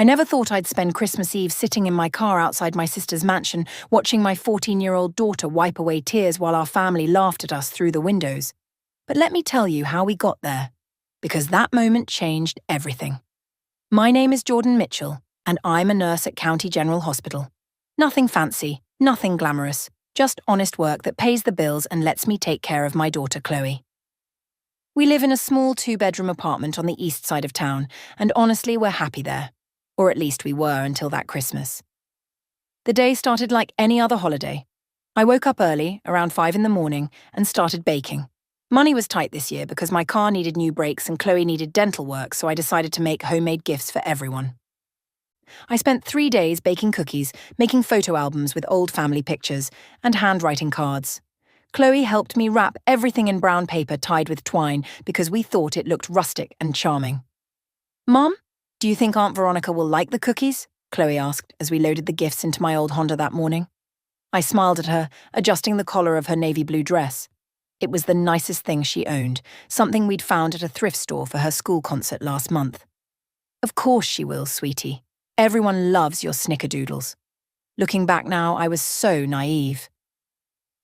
I never thought I'd spend Christmas Eve sitting in my car outside my sister's mansion, watching my 14-year-old daughter wipe away tears while our family laughed at us through the windows. But let me tell you how we got there, because that moment changed everything. My name is Jordan Mitchell, and I'm a nurse at County General Hospital. Nothing fancy, nothing glamorous, just honest work that pays the bills and lets me take care of my daughter Chloe. We live in a small 2-bedroom apartment on the east side of town, and honestly, we're happy there. Or at least we were until that Christmas. The day started like any other holiday. I woke up early, around 5 in the morning, and started baking. Money was tight this year because my car needed new brakes and Chloe needed dental work, so I decided to make homemade gifts for everyone. I spent 3 days baking cookies, making photo albums with old family pictures, and handwriting cards. Chloe helped me wrap everything in brown paper tied with twine because we thought it looked rustic and charming. "Mom, do you think Aunt Veronica will like the cookies?" Chloe asked as we loaded the gifts into my old Honda that morning. I smiled at her, adjusting the collar of her navy blue dress. It was the nicest thing she owned, something we'd found at a thrift store for her school concert last month. "Of course she will, sweetie. Everyone loves your snickerdoodles." Looking back now, I was so naive.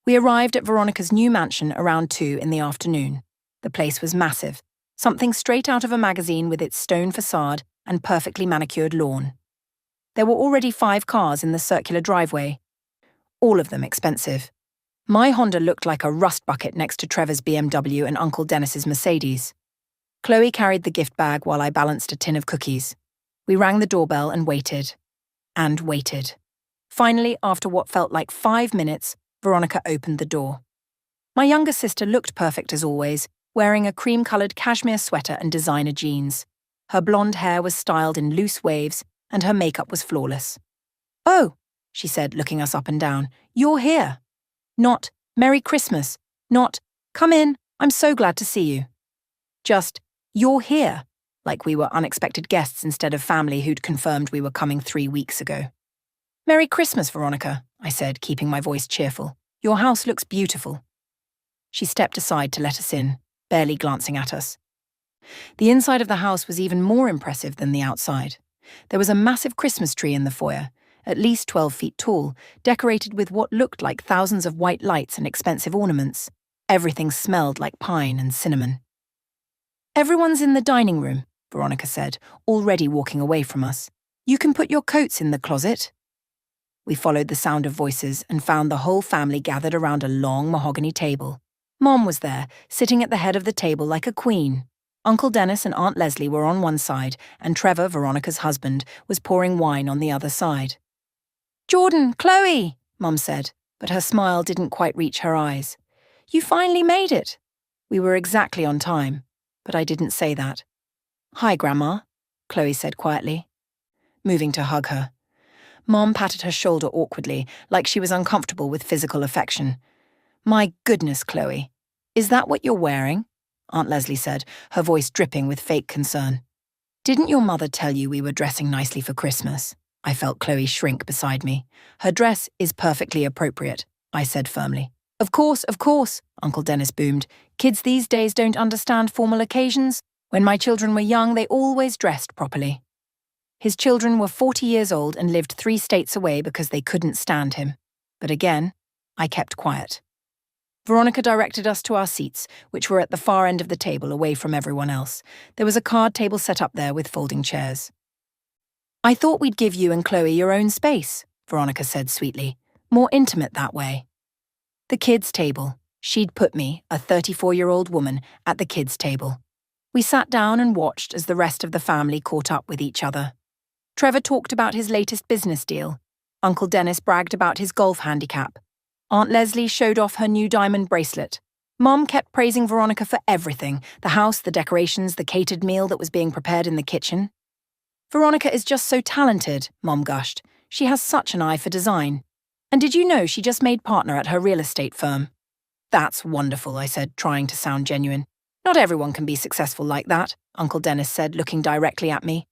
We arrived at Veronica's new mansion around 2 in the afternoon. The place was massive, something straight out of a magazine with its stone facade and perfectly manicured lawn. There were already 5 cars in the circular driveway, all of them expensive. My Honda looked like a rust bucket next to Trevor's BMW and Uncle Dennis's Mercedes. Chloe carried the gift bag while I balanced a tin of cookies. We rang the doorbell and waited. And waited. Finally, after what felt like 5 minutes, Veronica opened the door. My younger sister looked perfect as always, wearing a cream-coloured cashmere sweater and designer jeans. Her blonde hair was styled in loose waves, and her makeup was flawless. "Oh," she said, looking us up and down, "you're here." Not, "Merry Christmas," not, "Come in, I'm so glad to see you." Just, "You're here," like we were unexpected guests instead of family who'd confirmed we were coming 3 weeks ago. "Merry Christmas, Veronica," I said, keeping my voice cheerful. "Your house looks beautiful." She stepped aside to let us in, barely glancing at us. The inside of the house was even more impressive than the outside. There was a massive Christmas tree in the foyer, at least 12 feet tall, decorated with what looked like thousands of white lights and expensive ornaments. Everything smelled like pine and cinnamon. "Everyone's in the dining room," Veronica said, already walking away from us. "You can put your coats in the closet." We followed the sound of voices and found the whole family gathered around a long mahogany table. Mom was there, sitting at the head of the table like a queen. Uncle Dennis and Aunt Leslie were on one side, and Trevor, Veronica's husband, was pouring wine on the other side. "Jordan, Chloe," Mum said, but her smile didn't quite reach her eyes. "You finally made it." We were exactly on time, but I didn't say that. "Hi, Grandma," Chloe said quietly. Moving to hug her. Mom patted her shoulder awkwardly, like she was uncomfortable with physical affection. "My goodness, Chloe. Is that what you're wearing?" Aunt Leslie said, her voice dripping with fake concern. "Didn't your mother tell you we were dressing nicely for Christmas?" I felt Chloe shrink beside me. "Her dress is perfectly appropriate," I said firmly. Of course, Uncle Dennis boomed. "Kids these days don't understand formal occasions. When my children were young, they always dressed properly." His children were 40 years old and lived 3 states away because they couldn't stand him. But again, I kept quiet. Veronica directed us to our seats, which were at the far end of the table away from everyone else. There was a card table set up there with folding chairs. "I thought we'd give you and Chloe your own space," Veronica said sweetly. "More intimate that way." The kids' table. She'd put me, a 34-year-old woman, at the kids' table. We sat down and watched as the rest of the family caught up with each other. Trevor talked about his latest business deal. Uncle Dennis bragged about his golf handicap. Aunt Leslie showed off her new diamond bracelet. Mom kept praising Veronica for everything, the house, the decorations, the catered meal that was being prepared in the kitchen. "Veronica is just so talented," Mom gushed. "She has such an eye for design. And did you know she just made partner at her real estate firm?" "That's wonderful," I said, trying to sound genuine. "Not everyone can be successful like that," Uncle Dennis said, looking directly at me.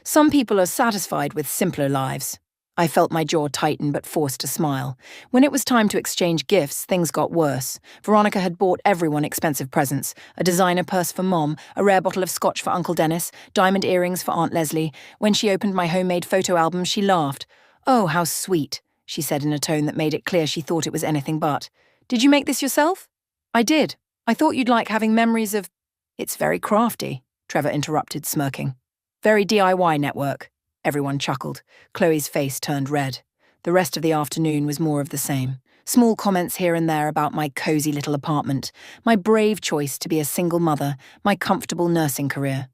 "Some people are satisfied with simpler lives. I felt my jaw tighten but forced a smile. When it was time to exchange gifts, things got worse. Veronica had bought everyone expensive presents: a designer purse for Mom, a rare bottle of scotch for Uncle Dennis, diamond earrings for Aunt Leslie. When she opened my homemade photo album, she laughed. "Oh, how sweet," she said in a tone that made it clear she thought it was anything but. "Did you make this yourself?" "I did. I thought you'd like having memories of—" "It's very crafty," Trevor interrupted, smirking. "Very DIY network." Everyone chuckled. Chloe's face turned red. The rest of the afternoon was more of the same. Small comments here and there about my cozy little apartment, my brave choice to be a single mother, my comfortable nursing career.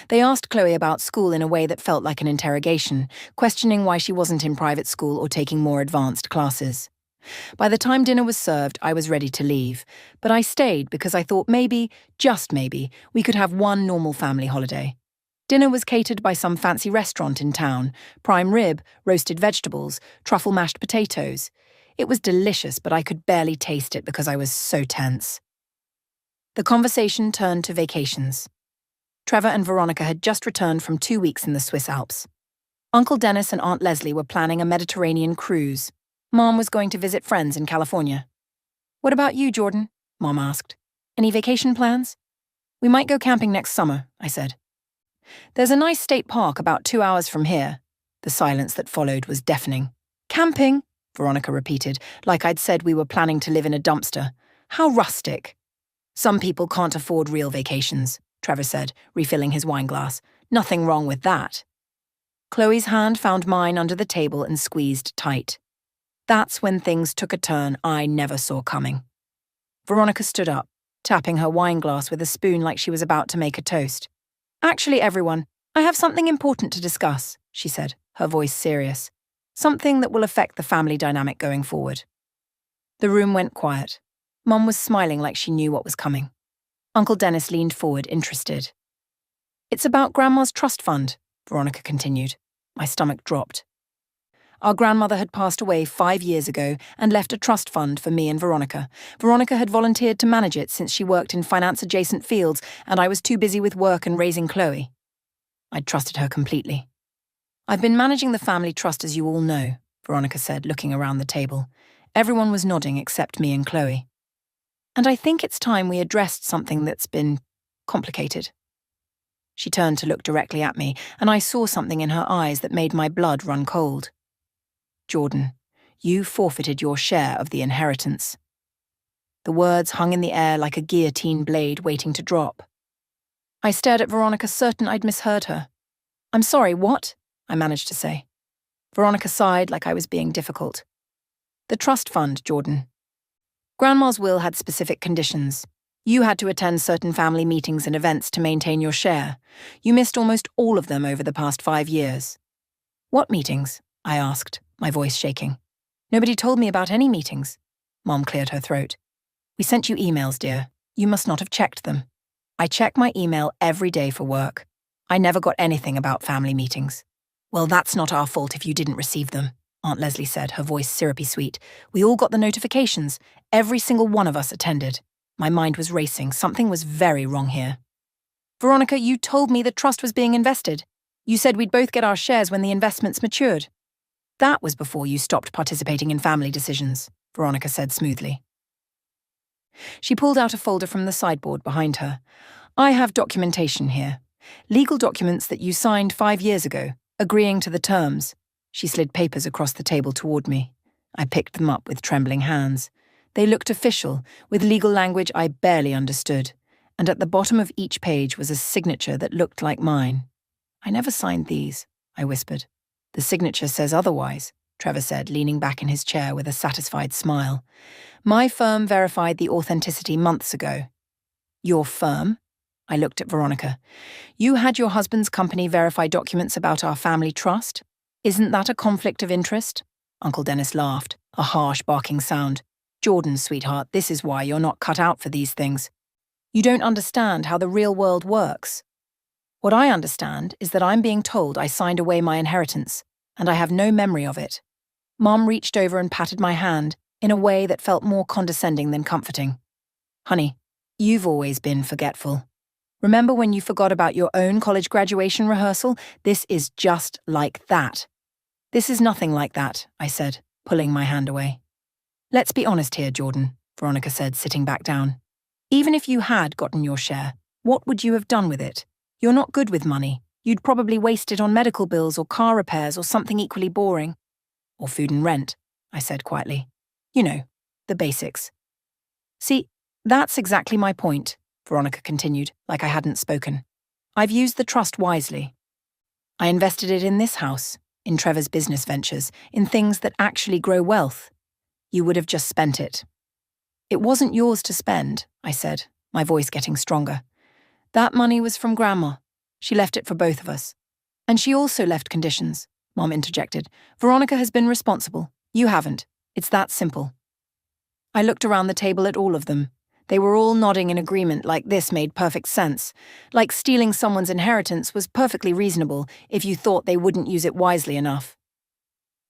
They asked Chloe about school in a way that felt like an interrogation, questioning why she wasn't in private school or taking more advanced classes. By the time dinner was served, I was ready to leave, but I stayed because I thought maybe, just maybe, we could have one normal family holiday. Dinner was catered by some fancy restaurant in town: prime rib, roasted vegetables, truffle mashed potatoes. It was delicious, but I could barely taste it because I was so tense. The conversation turned to vacations. Trevor and Veronica had just returned from 2 weeks in the Swiss Alps. Uncle Dennis and Aunt Leslie were planning a Mediterranean cruise. Mom was going to visit friends in California. "What about you, Jordan?" Mom asked. "Any vacation plans?" "We might go camping next summer," I said. "There's a nice state park about 2 hours from here." The silence that followed was deafening. "Camping?" Veronica repeated, like I'd said we were planning to live in a dumpster. "How rustic." "Some people can't afford real vacations," Trevor said, refilling his wineglass. "Nothing wrong with that." Chloe's hand found mine under the table and squeezed tight. That's when things took a turn I never saw coming. Veronica stood up, tapping her wineglass with a spoon like she was about to make a toast. "Actually, everyone, I have something important to discuss," she said, her voice serious. "Something that will affect the family dynamic going forward." The room went quiet. Mum was smiling like she knew what was coming. Uncle Dennis leaned forward, interested. "It's about Grandma's trust fund," Veronica continued. My stomach dropped. Our grandmother had passed away 5 years ago and left a trust fund for me and Veronica. Veronica had volunteered to manage it since she worked in finance-adjacent fields, and I was too busy with work and raising Chloe. I'd trusted her completely. "I've been managing the family trust, as you all know," Veronica said, looking around the table. Everyone was nodding except me and Chloe. "And I think it's time we addressed something that's been complicated." She turned to look directly at me, and I saw something in her eyes that made my blood run cold. "Jordan, you forfeited your share of the inheritance." The words hung in the air like a guillotine blade waiting to drop. I stared at Veronica, certain I'd misheard her. "I'm sorry, what?" I managed to say. Veronica sighed like I was being difficult. "The trust fund, Jordan. Grandma's will had specific conditions. You had to attend certain family meetings and events to maintain your share. You missed almost all of them over the past 5 years. "What meetings?" I asked, my voice shaking. "Nobody told me about any meetings." Mom cleared her throat. "We sent you emails, dear. You must not have checked them." "I check my email every day for work. I never got anything about family meetings." "Well, that's not our fault if you didn't receive them," Aunt Leslie said, her voice syrupy sweet. "We all got the notifications. Every single one of us attended." My mind was racing. Something was very wrong here. "Veronica, you told me the trust was being invested. You said we'd both get our shares when the investments matured." "That was before you stopped participating in family decisions," Veronica said smoothly. She pulled out a folder from the sideboard behind her. "I have documentation here. Legal documents that you signed 5 years ago, agreeing to the terms." She slid papers across the table toward me. I picked them up with trembling hands. They looked official, with legal language I barely understood, and at the bottom of each page was a signature that looked like mine. "I never signed these," I whispered. "The signature says otherwise," Trevor said, leaning back in his chair with a satisfied smile. "My firm verified the authenticity months ago." "Your firm?" I looked at Veronica. "You had your husband's company verify documents about our family trust? Isn't that a conflict of interest?" Uncle Dennis laughed, a harsh barking sound. "Jordan, sweetheart, this is why you're not cut out for these things. You don't understand how the real world works. What I understand is that I'm being told I signed away my inheritance, and I have no memory of it." Mom reached over and patted my hand in a way that felt more condescending than comforting. "Honey, you've always been forgetful. Remember when you forgot about your own college graduation rehearsal? This is just like that." This is nothing like that, I said, pulling my hand away. Let's be honest here, Jordan, Veronica said, sitting back down. Even if you had gotten your share, what would you have done with it? You're not good with money. You'd probably waste it on medical bills or car repairs or something equally boring. Or food and rent, I said quietly. You know, the basics. See, that's exactly my point, Veronica continued, like I hadn't spoken. I've used the trust wisely. I invested it in this house, in Trevor's business ventures, in things that actually grow wealth. You would have just spent it. It wasn't yours to spend, I said, my voice getting stronger. That money was from Grandma. She left it for both of us. And she also left conditions, Mom interjected. Veronica has been responsible. You haven't. It's that simple. I looked around the table at all of them. They were all nodding in agreement, like this made perfect sense. Like stealing someone's inheritance was perfectly reasonable if you thought they wouldn't use it wisely enough.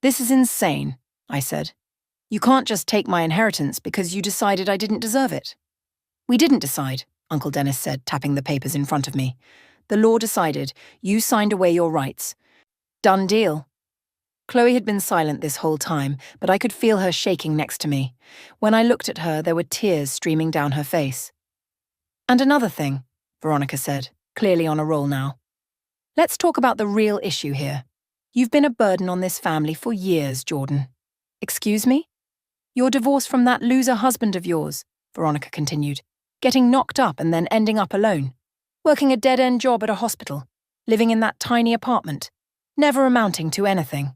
This is insane, I said. You can't just take my inheritance because you decided I didn't deserve it. We didn't decide, Uncle Dennis said, tapping the papers in front of me. The law decided. You signed away your rights. Done deal. Chloe had been silent this whole time, but I could feel her shaking next to me. When I looked at her, there were tears streaming down her face. And another thing, Veronica said, clearly on a roll now. Let's talk about the real issue here. You've been a burden on this family for years, Jordan. Excuse me? Your divorce from that loser husband of yours, Veronica continued, getting knocked up and then ending up alone, working a dead-end job at a hospital, living in that tiny apartment, never amounting to anything.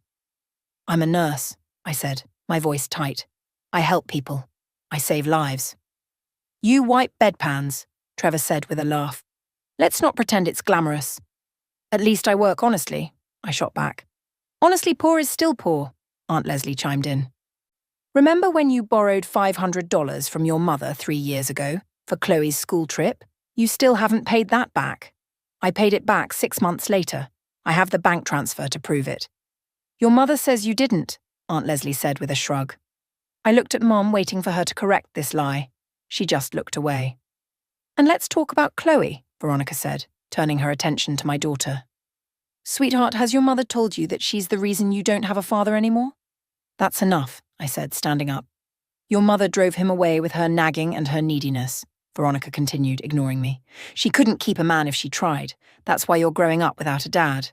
I'm a nurse, I said, my voice tight. I help people. I save lives. You wipe bedpans, Trevor said with a laugh. Let's not pretend it's glamorous. At least I work honestly, I shot back. Honestly poor is still poor, Aunt Leslie chimed in. Remember when you borrowed $500 from your mother 3 years ago for Chloe's school trip? You still haven't paid that back. I paid it back 6 months later. I have the bank transfer to prove it. Your mother says you didn't, Aunt Leslie said with a shrug. I looked at Mom, waiting for her to correct this lie. She just looked away. And let's talk about Chloe, Veronica said, turning her attention to my daughter. Sweetheart, has your mother told you that she's the reason you don't have a father anymore? That's enough, I said, standing up. Your mother drove him away with her nagging and her neediness, Veronica continued, ignoring me. She couldn't keep a man if she tried. That's why you're growing up without a dad.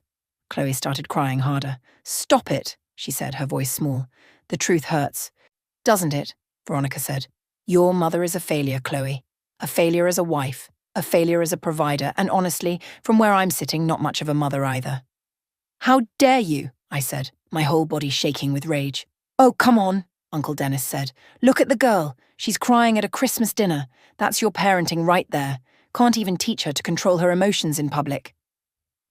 Chloe started crying harder. Stop it, she said, her voice small. The truth hurts. Doesn't it? Veronica said. Your mother is a failure, Chloe. A failure as a wife, a failure as a provider, and honestly, from where I'm sitting, not much of a mother either. How dare you, I said, my whole body shaking with rage. Oh, come on, Uncle Dennis said. Look at the girl. She's crying at a Christmas dinner. That's your parenting right there. Can't even teach her to control her emotions in public.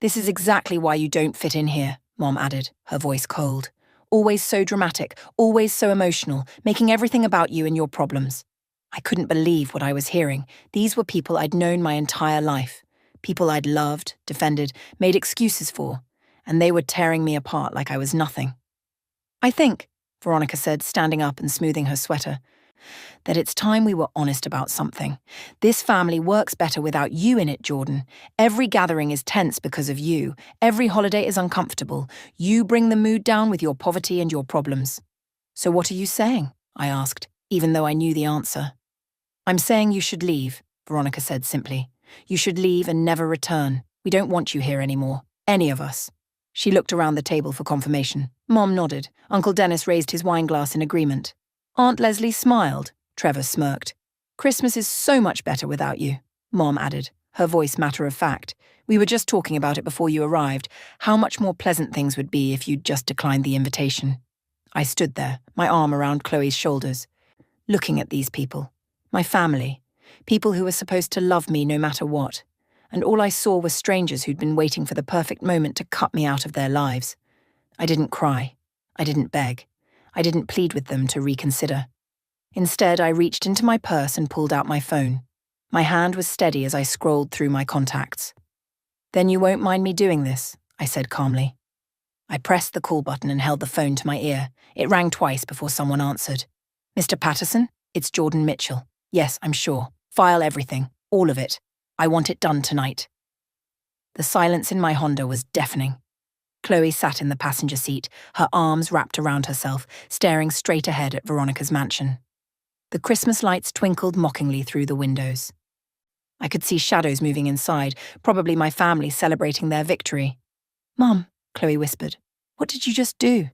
This is exactly why you don't fit in here, Mom added, her voice cold. Always so dramatic, always so emotional, making everything about you and your problems. I couldn't believe what I was hearing. These were people I'd known my entire life. People I'd loved, defended, made excuses for. And they were tearing me apart like I was nothing. I think, Veronica said, standing up and smoothing her sweater, that it's time we were honest about something. This family works better without you in it, Jordan. Every gathering is tense because of you. Every holiday is uncomfortable. You bring the mood down with your poverty and your problems. So what are you saying? I asked, even though I knew the answer. I'm saying you should leave, Veronica said simply. You should leave and never return. We don't want you here anymore. Any of us. She looked around the table for confirmation. Mom nodded. Uncle Dennis raised his wine glass in agreement. Aunt Leslie smiled. Trevor smirked. Christmas is so much better without you, Mom added, her voice matter of fact. We were just talking about it before you arrived, how much more pleasant things would be if you'd just declined the invitation. I stood there, my arm around Chloe's shoulders, looking at these people, my family, people who were supposed to love me no matter what, and all I saw were strangers who'd been waiting for the perfect moment to cut me out of their lives. I didn't cry. I didn't beg. I didn't plead with them to reconsider. Instead, I reached into my purse and pulled out my phone. My hand was steady as I scrolled through my contacts. Then you won't mind me doing this, I said calmly. I pressed the call button and held the phone to my ear. It rang twice before someone answered. Mr. Patterson, it's Jordan Mitchell. Yes, I'm sure. File everything. All of it. I want it done tonight. The silence in my Honda was deafening. Chloe sat in the passenger seat, her arms wrapped around herself, staring straight ahead at Veronica's mansion. The Christmas lights twinkled mockingly through the windows. I could see shadows moving inside, probably my family celebrating their victory. "Mum," Chloe whispered, "what did you just do?"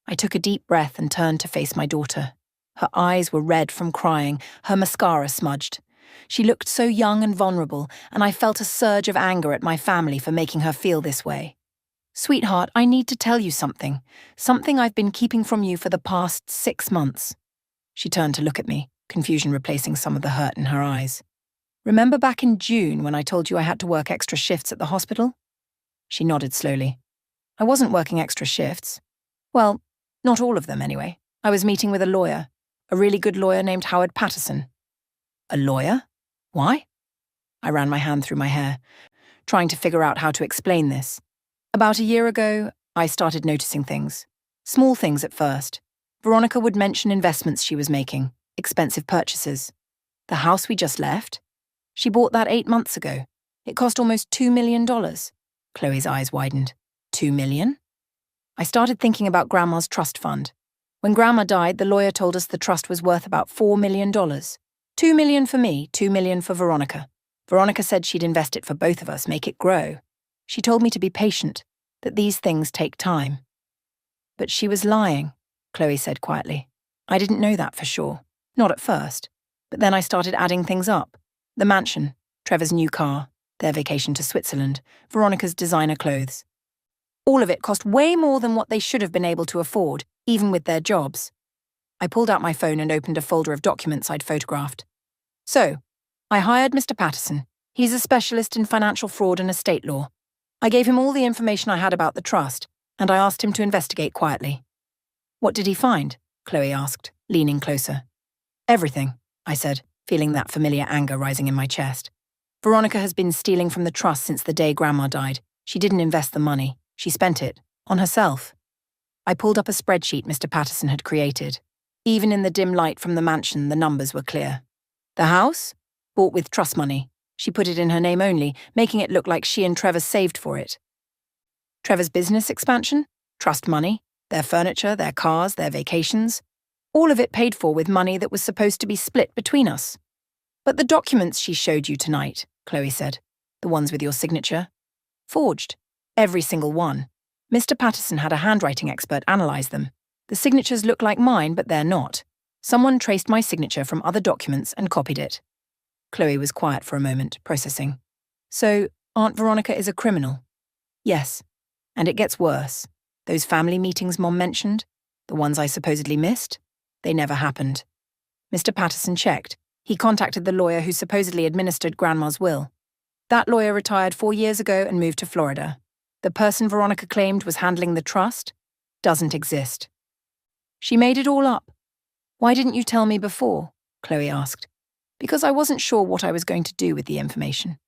I took a deep breath and turned to face my daughter. Her eyes were red from crying, her mascara smudged. She looked so young and vulnerable, and I felt a surge of anger at my family for making her feel this way. "Sweetheart, I need to tell you something. Something I've been keeping from you for the past 6 months." She turned to look at me, confusion replacing some of the hurt in her eyes. "Remember back in June when I told you I had to work extra shifts at the hospital?" She nodded slowly. "I wasn't working extra shifts. Well, not all of them anyway. I was meeting with a lawyer, a really good lawyer named Howard Patterson." "A lawyer? Why?" I ran my hand through my hair, trying to figure out how to explain this. "About a year ago, I started noticing things. Small things at first. Veronica would mention investments she was making, expensive purchases. The house we just left? She bought that 8 months ago. It cost almost $2 million. Chloe's eyes widened. $2 million? I started thinking about Grandma's trust fund. When Grandma died, the lawyer told us the trust was worth about $4 million. $2 million for me, $2 million for Veronica. Veronica said she'd invest it for both of us, make it grow. She told me to be patient, that these things take time." "But she was lying," Chloe said quietly. "I didn't know that for sure. Not at first. But then I started adding things up. The mansion, Trevor's new car, their vacation to Switzerland, Veronica's designer clothes. All of it cost way more than what they should have been able to afford, even with their jobs." I pulled out my phone and opened a folder of documents I'd photographed. "So, I hired Mr. Patterson. He's a specialist in financial fraud and estate law. I gave him all the information I had about the trust, and I asked him to investigate quietly." "What did he find?" Chloe asked, leaning closer. "Everything," I said, feeling that familiar anger rising in my chest. "Veronica has been stealing from the trust since the day Grandma died. She didn't invest the money. She spent it. On herself." I pulled up a spreadsheet Mr. Patterson had created. Even in the dim light from the mansion, the numbers were clear. The house? Bought with trust money. She put it in her name only, making it look like she and Trevor saved for it. Trevor's business expansion? Trust money. Their furniture, their cars, their vacations. All of it paid for with money that was supposed to be split between us. "But the documents she showed you tonight," Chloe said, "the ones with your signature, forged. Every single one. Mr. Patterson had a handwriting expert analyze them. The signatures look like mine, but they're not. Someone traced my signature from other documents and copied it." Chloe was quiet for a moment, processing. "So, Aunt Veronica is a criminal?" "Yes. And it gets worse. Those family meetings Mom mentioned, the ones I supposedly missed, they never happened. Mr. Patterson checked. He contacted the lawyer who supposedly administered Grandma's will. That lawyer retired 4 years ago and moved to Florida. The person Veronica claimed was handling the trust doesn't exist." "She made it all up. Why didn't you tell me before?" Chloe asked. "Because I wasn't sure what I was going to do with the information.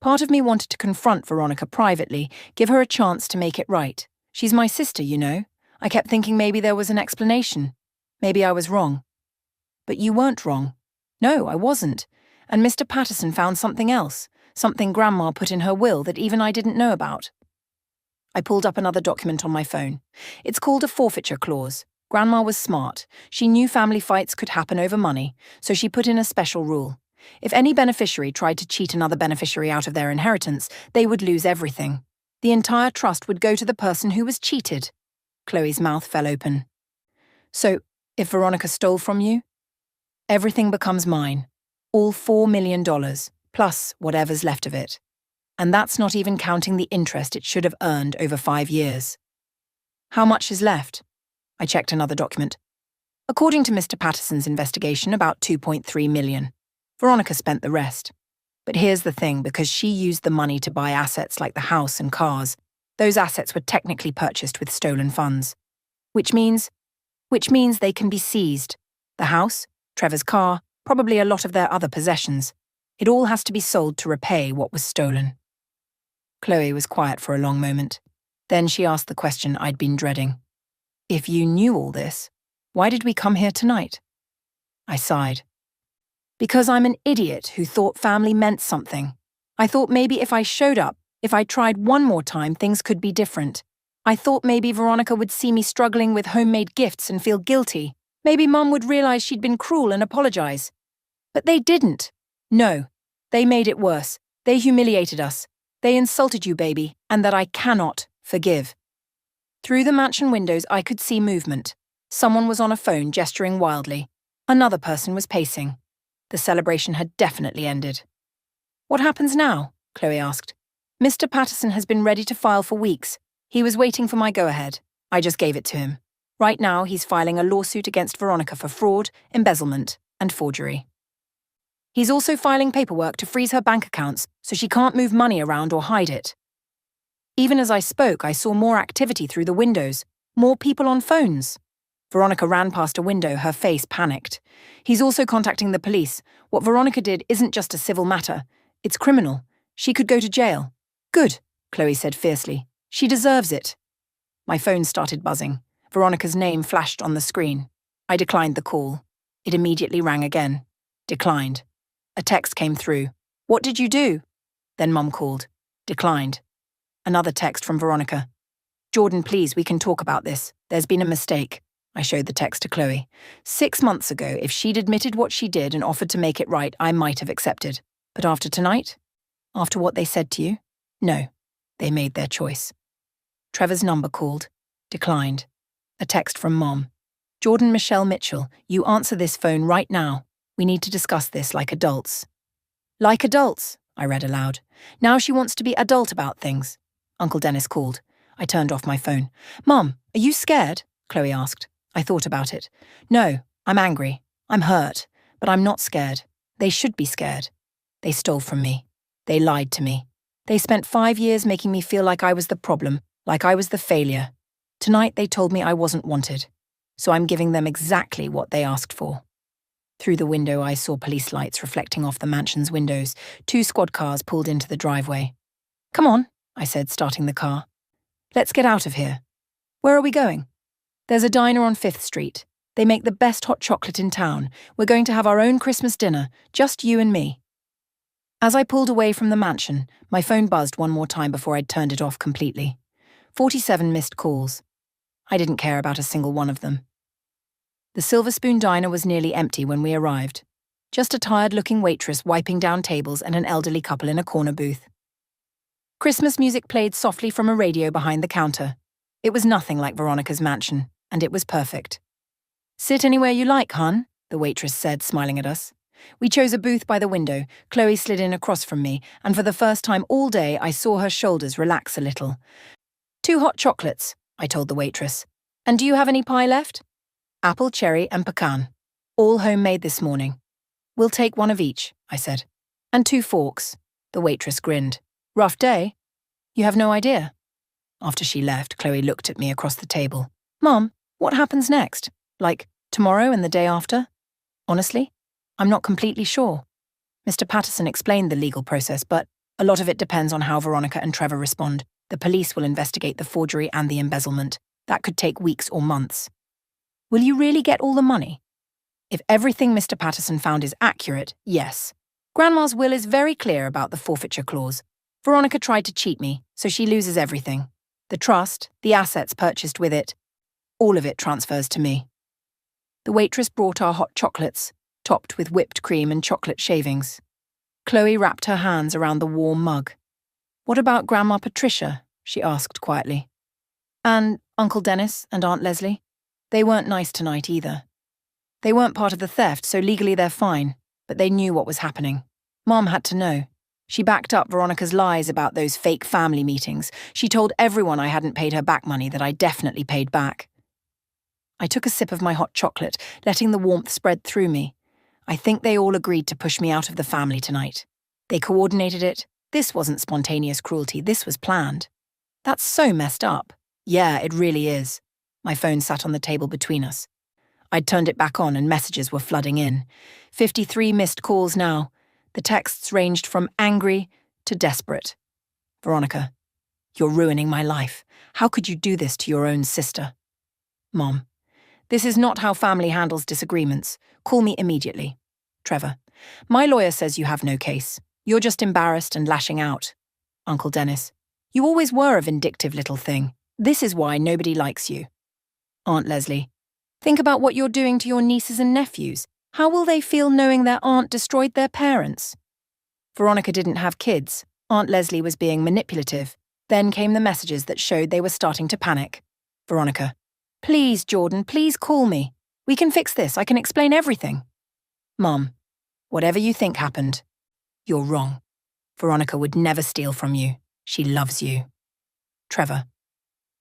Part of me wanted to confront Veronica privately, give her a chance to make it right. She's my sister, you know. I kept thinking maybe there was an explanation. Maybe I was wrong." "But you weren't wrong." "No, I wasn't. And Mr. Patterson found something else, something Grandma put in her will that even I didn't know about." I pulled up another document on my phone. It's called a forfeiture clause. Grandma was smart. She knew family fights could happen over money, so she put in a special rule. If any beneficiary tried to cheat another beneficiary out of their inheritance, they would lose everything. The entire trust would go to the person who was cheated. Chloe's mouth fell open. "So, if Veronica stole from you, everything becomes mine. All $4 million, plus whatever's left of it. And that's not even counting the interest it should have earned over 5 years." "How much is left?" I checked another document. "According to Mr. Patterson's investigation, about $2.3 million. Veronica spent the rest. But here's the thing, because she used the money to buy assets like the house and cars, those assets were technically purchased with stolen funds. Which means they can be seized. The house, Trevor's car, probably a lot of their other possessions. It all has to be sold to repay what was stolen." Chloe was quiet for a long moment. Then she asked the question I'd been dreading. "If you knew all this, why did we come here tonight?" I sighed. "Because I'm an idiot who thought family meant something. I thought maybe if I showed up, if I tried one more time, things could be different. I thought maybe Veronica would see me struggling with homemade gifts and feel guilty. Maybe Mum would realize she'd been cruel and apologize. But they didn't. No, they made it worse. They humiliated us. They insulted you, baby, and that I cannot forgive. Through the mansion windows, I could see movement. Someone was on a phone gesturing wildly. Another person was pacing. The celebration had definitely ended. What happens now? Chloe asked. Mr. Patterson has been ready to file for weeks. He was waiting for my go-ahead. I just gave it to him. Right now, he's filing a lawsuit against Veronica for fraud, embezzlement, and forgery. He's also filing paperwork to freeze her bank accounts so she can't move money around or hide it. Even as I spoke, I saw more activity through the windows, more people on phones. Veronica ran past a window, her face panicked. He's also contacting the police. What Veronica did isn't just a civil matter. It's criminal. She could go to jail. Good, Chloe said fiercely. She deserves it. My phone started buzzing. Veronica's name flashed on the screen. I declined the call. It immediately rang again. Declined. A text came through. What did you do? Then Mum called. Declined. Another text from Veronica. Jordan, please, we can talk about this. There's been a mistake. I showed the text to Chloe. 6 months ago, if she'd admitted what she did and offered to make it right, I might have accepted. But after tonight? After what they said to you? No. They made their choice. Trevor's number called. Declined. A text from Mom. Jordan Michelle Mitchell, you answer this phone right now. We need to discuss this like adults. Like adults, I read aloud. Now she wants to be adult about things. Uncle Dennis called. I turned off my phone. Mum, are you scared? Chloe asked. I thought about it. No, I'm angry. I'm hurt. But I'm not scared. They should be scared. They stole from me. They lied to me. They spent 5 years making me feel like I was the problem, like I was the failure. Tonight they told me I wasn't wanted. So I'm giving them exactly what they asked for. Through the window I saw police lights reflecting off the mansion's windows. 2 squad cars pulled into the driveway. Come on, I said, starting the car. Let's get out of here. Where are we going? There's a diner on 5th Street. They make the best hot chocolate in town. We're going to have our own Christmas dinner, just you and me. As I pulled away from the mansion, my phone buzzed one more time before I'd turned it off completely. 47 missed calls. I didn't care about a single one of them. The Silver Spoon Diner was nearly empty when we arrived. Just a tired-looking waitress wiping down tables and an elderly couple in a corner booth. Christmas music played softly from a radio behind the counter. It was nothing like Veronica's mansion, and it was perfect. Sit anywhere you like, hon, the waitress said, smiling at us. We chose a booth by the window. Chloe slid in across from me, and for the first time all day I saw her shoulders relax a little. 2 hot chocolates, I told the waitress. And do you have any pie left? Apple, cherry, and pecan. All homemade this morning. We'll take 1 of each, I said. And 2 forks. The waitress grinned. Rough day? You have no idea. After she left, Chloe looked at me across the table. Mum, what happens next? Like, tomorrow and the day after? Honestly, I'm not completely sure. Mr. Patterson explained the legal process, but a lot of it depends on how Veronica and Trevor respond. The police will investigate the forgery and the embezzlement. That could take weeks or months. Will you really get all the money? If everything Mr. Patterson found is accurate, yes. Grandma's will is very clear about the forfeiture clause. Veronica tried to cheat me, so she loses everything. The trust, the assets purchased with it, all of it transfers to me. The waitress brought our hot chocolates, topped with whipped cream and chocolate shavings. Chloe wrapped her hands around the warm mug. What about Grandma Patricia? She asked quietly. And Uncle Dennis and Aunt Leslie? They weren't nice tonight either. They weren't part of the theft, so legally they're fine, but they knew what was happening. Mom had to know. She backed up Veronica's lies about those fake family meetings. She told everyone I hadn't paid her back money that I definitely paid back. I took a sip of my hot chocolate, letting the warmth spread through me. I think they all agreed to push me out of the family tonight. They coordinated it. This wasn't spontaneous cruelty, this was planned. That's so messed up. Yeah, it really is. My phone sat on the table between us. I'd turned it back on and messages were flooding in. 53 missed calls now. The texts ranged from angry to desperate. Veronica, you're ruining my life. How could you do this to your own sister? Mom, this is not how family handles disagreements. Call me immediately. Trevor, my lawyer says you have no case. You're just embarrassed and lashing out. Uncle Dennis, you always were a vindictive little thing. This is why nobody likes you. Aunt Leslie, think about what you're doing to your nieces and nephews. How will they feel knowing their aunt destroyed their parents? Veronica didn't have kids. Aunt Leslie was being manipulative. Then came the messages that showed they were starting to panic. Veronica, please, Jordan, please call me. We can fix this. I can explain everything. Mom, whatever you think happened, you're wrong. Veronica would never steal from you. She loves you. Trevor,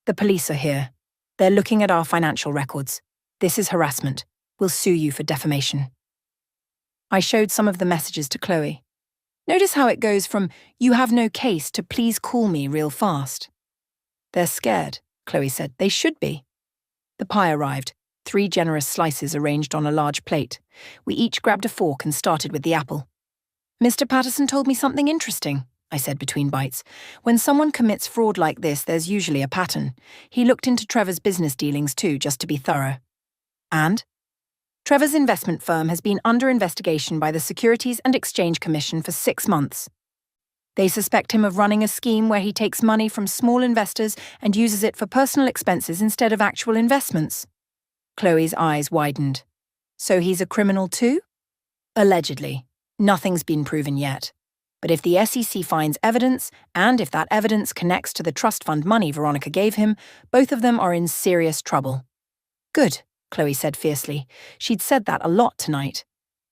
the police are here. They're looking at our financial records. This is harassment. We'll sue you for defamation. I showed some of the messages to Chloe. Notice how it goes from, you have no case, to please call me real fast. They're scared, Chloe said. They should be. The pie arrived, 3 generous slices arranged on a large plate. We each grabbed a fork and started with the apple. Mr. Patterson told me something interesting, I said between bites. When someone commits fraud like this, there's usually a pattern. He looked into Trevor's business dealings too, just to be thorough. And? Trevor's investment firm has been under investigation by the Securities and Exchange Commission for 6 months. They suspect him of running a scheme where he takes money from small investors and uses it for personal expenses instead of actual investments. Chloe's eyes widened. So he's a criminal too? Allegedly. Nothing's been proven yet. But if the SEC finds evidence, and if that evidence connects to the trust fund money Veronica gave him, both of them are in serious trouble. Good, Chloe said fiercely. She'd said that a lot tonight.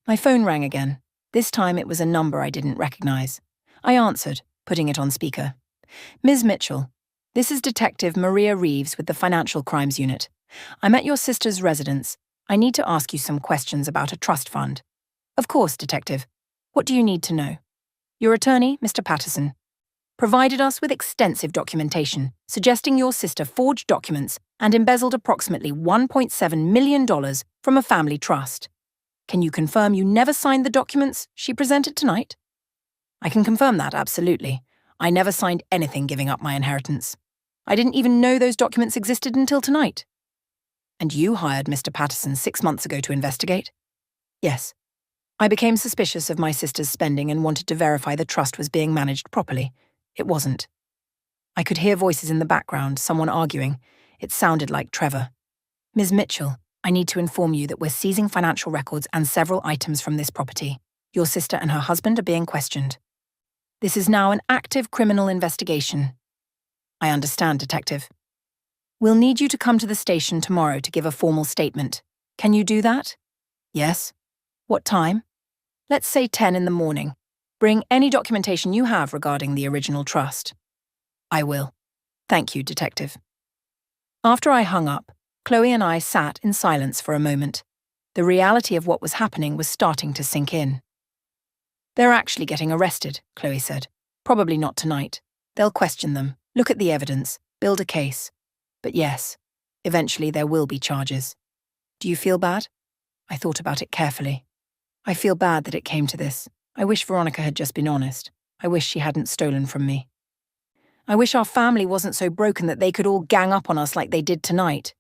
My phone rang again. This time it was a number I didn't recognize. I answered, putting it on speaker. Ms. Mitchell, this is Detective Maria Reeves with the Financial Crimes Unit. I'm at your sister's residence. I need to ask you some questions about a trust fund. Of course, Detective. What do you need to know? Your attorney, Mr. Patterson, provided us with extensive documentation suggesting your sister forged documents and embezzled approximately $1.7 million from a family trust. Can you confirm you never signed the documents she presented tonight? I can confirm that, absolutely. I never signed anything giving up my inheritance. I didn't even know those documents existed until tonight. And you hired Mr. Patterson 6 months ago to investigate? Yes. I became suspicious of my sister's spending and wanted to verify the trust was being managed properly. It wasn't. I could hear voices in the background, someone arguing. It sounded like Trevor. Ms. Mitchell, I need to inform you that we're seizing financial records and several items from this property. Your sister and her husband are being questioned. This is now an active criminal investigation. I understand, Detective. We'll need you to come to the station tomorrow to give a formal statement. Can you do that? Yes. What time? Let's say 10 in the morning. Bring any documentation you have regarding the original trust. I will. Thank you, Detective. After I hung up, Chloe and I sat in silence for a moment. The reality of what was happening was starting to sink in. They're actually getting arrested, Chloe said. Probably not tonight. They'll question them, look at the evidence, build a case. But yes, eventually there will be charges. Do you feel bad? I thought about it carefully. I feel bad that it came to this. I wish Veronica had just been honest. I wish she hadn't stolen from me. I wish our family wasn't so broken that they could all gang up on us like they did tonight.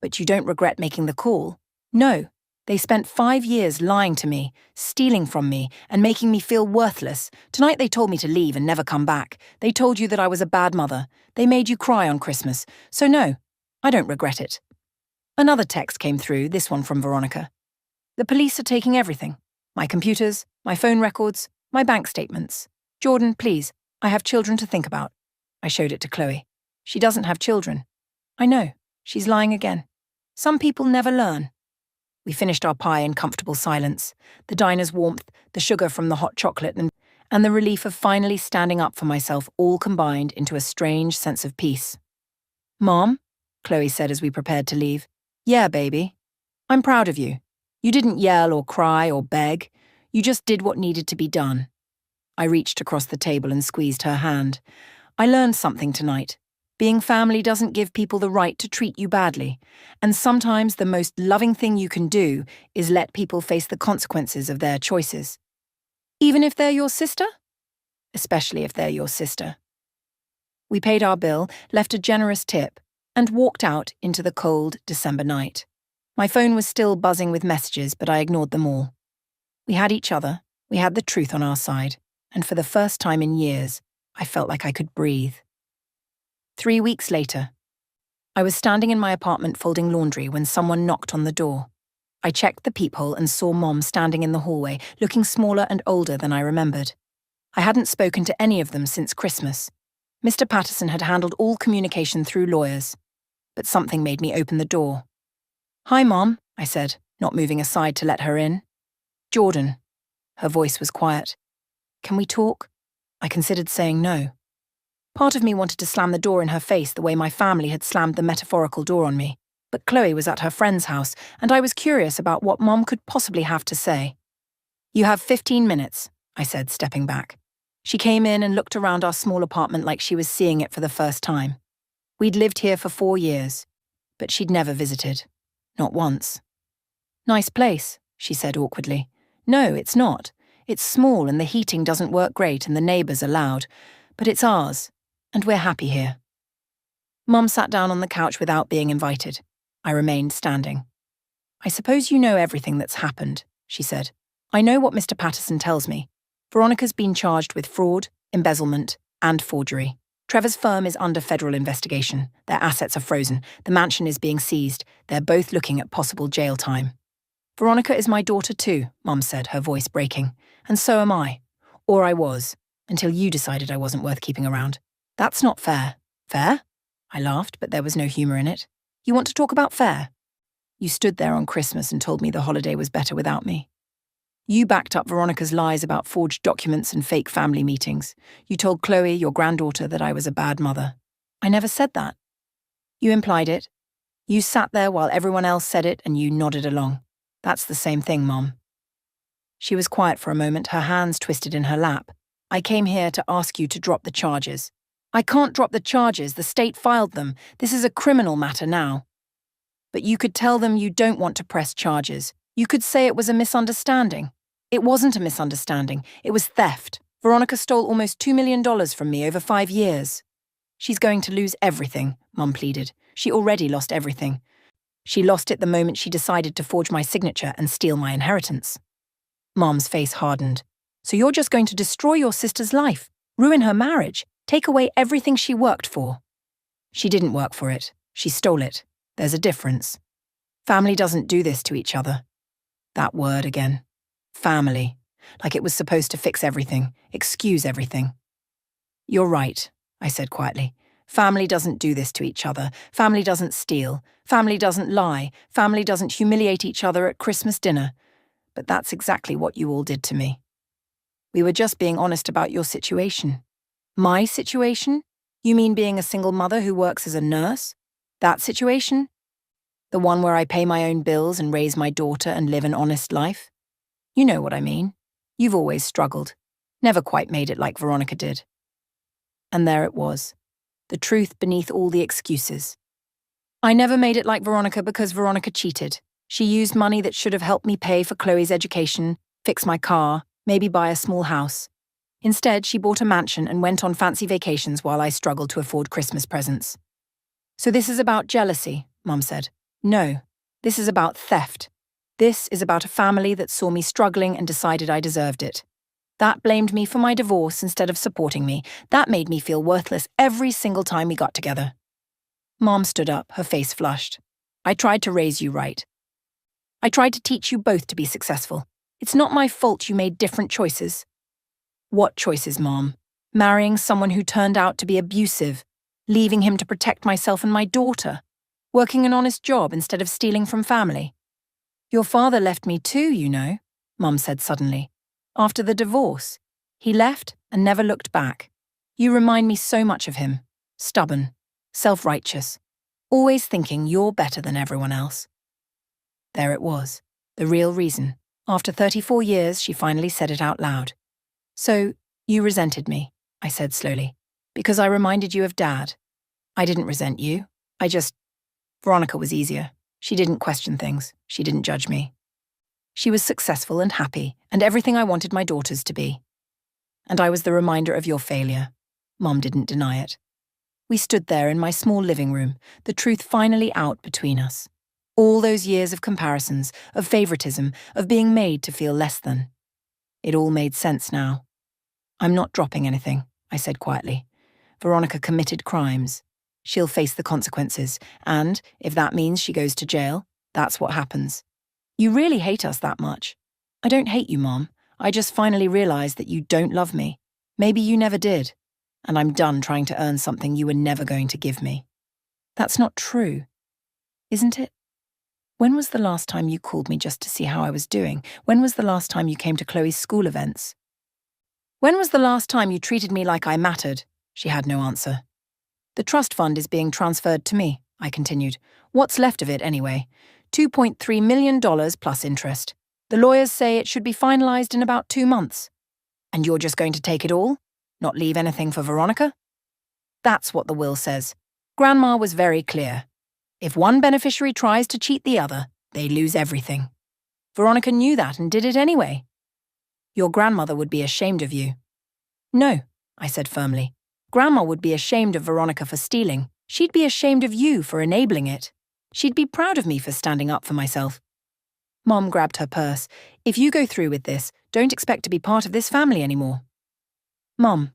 But you don't regret making the call? No. They spent 5 years lying to me, stealing from me, and making me feel worthless. Tonight they told me to leave and never come back. They told you that I was a bad mother. They made you cry on Christmas. So no, I don't regret it. Another text came through, this one from Veronica. The police are taking everything. My computers, my phone records, my bank statements. Jordan, please, I have children to think about. I showed it to Chloe. She doesn't have children. I know. She's lying again. Some people never learn. We finished our pie in comfortable silence. The diner's warmth, the sugar from the hot chocolate, and the relief of finally standing up for myself all combined into a strange sense of peace. Mom, Chloe said as we prepared to leave. Yeah, baby. I'm proud of you. You didn't yell or cry or beg. You just did what needed to be done. I reached across the table and squeezed her hand. I learned something tonight. Being family doesn't give people the right to treat you badly, and sometimes the most loving thing you can do is let people face the consequences of their choices. Even if they're your sister? Especially if they're your sister. We paid our bill, left a generous tip, and walked out into the cold December night. My phone was still buzzing with messages, but I ignored them all. We had each other, we had the truth on our side, and for the first time in years, I felt like I could breathe. 3 weeks later, I was standing in my apartment folding laundry when someone knocked on the door. I checked the peephole and saw Mom standing in the hallway, looking smaller and older than I remembered. I hadn't spoken to any of them since Christmas. Mr. Patterson had handled all communication through lawyers. But something made me open the door. "Hi, Mom," I said, not moving aside to let her in. "Jordan." Her voice was quiet. "Can we talk?" I considered saying no. Part of me wanted to slam the door in her face the way my family had slammed the metaphorical door on me, but Chloe was at her friend's house, and I was curious about what Mom could possibly have to say. "You have 15 minutes, I said, stepping back. She came in and looked around our small apartment like she was seeing it for the first time. We'd lived here for 4 years, but she'd never visited. Not once. "Nice place," she said awkwardly. "No, it's not. It's small and the heating doesn't work great and the neighbours are loud. But it's ours, and we're happy here." Mum sat down on the couch without being invited. I remained standing. "I suppose you know everything that's happened," she said. "I know what Mr. Patterson tells me. Veronica's been charged with fraud, embezzlement, and forgery. Trevor's firm is under federal investigation. Their assets are frozen. The mansion is being seized. They're both looking at possible jail time." "Veronica is my daughter too," Mum said, her voice breaking. "And so am I. Or I was, until you decided I wasn't worth keeping around. That's not fair." "Fair?" I laughed, but there was no humour in it. "You want to talk about fair? You stood there on Christmas and told me the holiday was better without me. You backed up Veronica's lies about forged documents and fake family meetings. You told Chloe, your granddaughter, that I was a bad mother. I never said that. You implied it. You sat there while everyone else said it and you nodded along. That's the same thing, Mom." She was quiet for a moment, her hands twisted in her lap. "I came here to ask you to drop the charges." "I can't drop the charges. The state filed them. This is a criminal matter now." "But you could tell them you don't want to press charges. You could say it was a misunderstanding." "It wasn't a misunderstanding. It was theft. Veronica stole almost $2 million from me over 5 years." "She's going to lose everything," Mum pleaded. "She already lost everything. She lost it the moment she decided to forge my signature and steal my inheritance." Mum's face hardened. "So you're just going to destroy your sister's life, ruin her marriage, take away everything she worked for?" "She didn't work for it. She stole it. There's a difference. Family doesn't do this to each other." That word again. Family. Like it was supposed to fix everything, excuse everything. "You're right," I said quietly. "Family doesn't do this to each other. Family doesn't steal. Family doesn't lie. Family doesn't humiliate each other at Christmas dinner. But that's exactly what you all did to me. We were just being honest about your situation." "My situation? You mean being a single mother who works as a nurse? That situation? The one where I pay my own bills and raise my daughter and live an honest life? You know what I mean. You've always struggled. Never quite made it like Veronica did." And there it was. The truth beneath all the excuses. I never made it like Veronica because Veronica cheated. She used money that should have helped me pay for Chloe's education, fix my car, maybe buy a small house. Instead, she bought a mansion and went on fancy vacations while I struggled to afford Christmas presents. "So this is about jealousy," Mum said. "No, this is about theft. This is about a family that saw me struggling and decided I deserved it. That blamed me for my divorce instead of supporting me. That made me feel worthless every single time we got together." Mom stood up, her face flushed. "I tried to raise you right. I tried to teach you both to be successful. It's not my fault you made different choices." "What choices, Mom? Marrying someone who turned out to be abusive, leaving him to protect myself and my daughter, working an honest job instead of stealing from family." "Your father left me too, you know," Mum said suddenly. "After the divorce. He left and never looked back. You remind me so much of him. Stubborn, self-righteous, always thinking you're better than everyone else." There it was, the real reason. After 34 years, she finally said it out loud. "So, you resented me," I said slowly, "because I reminded you of Dad." "I didn't resent you. Veronica was easier. She didn't question things. She didn't judge me. She was successful and happy, and everything I wanted my daughters to be. And I was the reminder of your failure." Mom didn't deny it. We stood there in my small living room, the truth finally out between us. All those years of comparisons, of favoritism, of being made to feel less than. It all made sense now. "I'm not dropping anything," I said quietly. "Veronica committed crimes. she'll face the consequences, and if that means she goes to jail, that's what happens. You really hate us that much. I don't hate you, Mom. I just finally realized that you don't love me. Maybe you never did. And I'm done trying to earn something you were never going to give me. That's not true, isn't it? When was the last time you called me just to see how I was doing? When was the last time you came to Chloe's school events? When was the last time you treated me like I mattered? She had no answer. The trust fund is being transferred to me, I continued. What's left of it anyway? $2.3 million plus interest. The lawyers say it should be finalized in about 2 months. And you're just going to take it all? Not leave anything for Veronica? That's what the will says. Grandma was very clear. If one beneficiary tries to cheat the other, they lose everything. Veronica knew that and did it anyway. Your grandmother would be ashamed of you. No, I said firmly. Grandma would be ashamed of Veronica for stealing. She'd be ashamed of you for enabling it. She'd be proud of me for standing up for myself. Mom grabbed her purse. If you go through with this, don't expect to be part of this family anymore. Mom,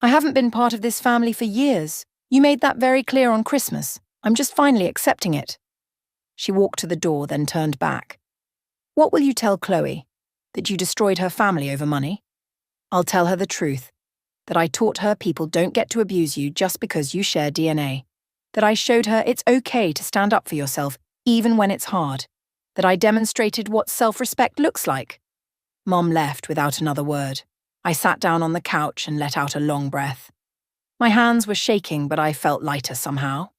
I haven't been part of this family for years. You made that very clear on Christmas. I'm just finally accepting it. She walked to the door, then turned back. What will you tell Chloe? That you destroyed her family over money? I'll tell her the truth. That I taught her people don't get to abuse you just because you share DNA. That I showed her it's okay to stand up for yourself, even when it's hard. That I demonstrated what self-respect looks like. Mom left without another word. I sat down on the couch and let out a long breath. My hands were shaking, but I felt lighter somehow.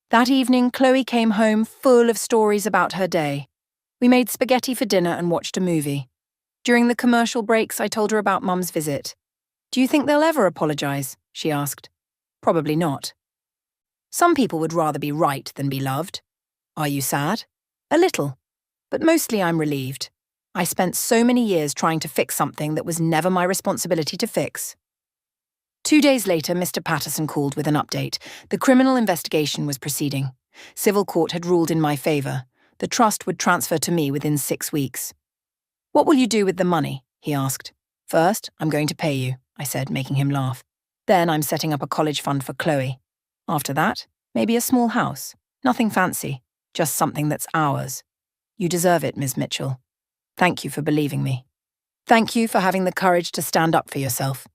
That evening, Chloe came home full of stories about her day. We made spaghetti for dinner and watched a movie. During the commercial breaks, I told her about Mum's visit. Do you think they'll ever apologize? She asked. Probably not. Some people would rather be right than be loved. Are you sad? A little. But mostly I'm relieved. I spent so many years trying to fix something that was never my responsibility to fix. 2 days later, Mr. Patterson called with an update. The criminal investigation was proceeding. Civil court had ruled in my favor. The trust would transfer to me within 6 weeks. What will you do with the money? He asked. First, I'm going to pay you, I said, making him laugh. Then I'm setting up a college fund for Chloe. After that, maybe a small house. Nothing fancy, just something that's ours. You deserve it, Ms. Mitchell. Thank you for believing me. Thank you for having the courage to stand up for yourself.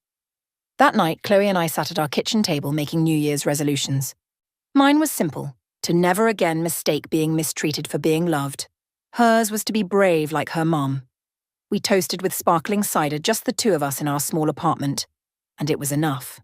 That night, Chloe and I sat at our kitchen table making New Year's resolutions. Mine was simple, to never again mistake being mistreated for being loved. Hers was to be brave like her mom. We toasted with sparkling cider, just the two of us in our small apartment, and it was enough.